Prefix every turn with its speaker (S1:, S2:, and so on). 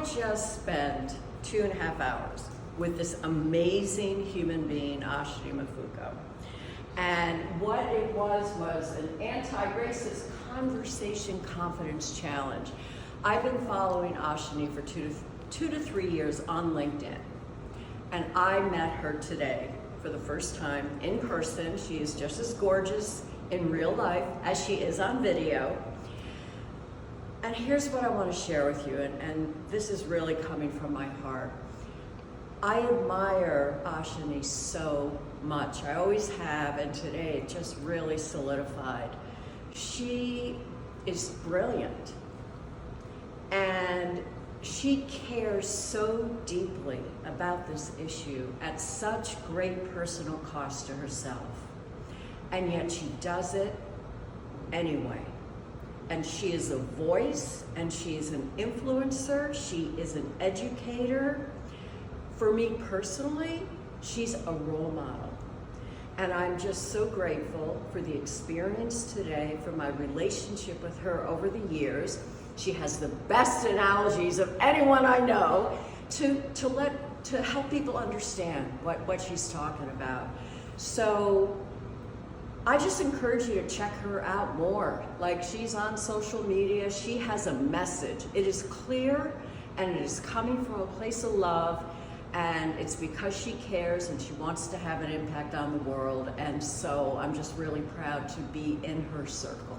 S1: just spent 2.5 hours with this amazing human being, Ashani Mfuko. And what it was an anti-racist conversation confidence challenge. I've been following Ashani for two to 3 years on LinkedIn. And I met her today for the first time in person. She is just as gorgeous in real life as she is on video. And here's what I want to share with you, and this is really coming from my heart. I admire Ashani so much. I always have, and today it just really solidified. She is brilliant, and she cares so deeply about this issue at such great personal cost to herself. And yet she does it anyway. And she is a voice, and she is an influencer, she is an educator. For me personally, she's a role model. And I'm just so grateful for the experience today, for my relationship with her over the years. She has the best analogies of anyone I know to help people understand what she's talking about. So I just encourage you to check her out more. Like, she's on social media, she has a message. It is clear, and it is coming from a place of love, and it's because she cares and she wants to have an impact on the world. And so I'm just really proud to be in her circle.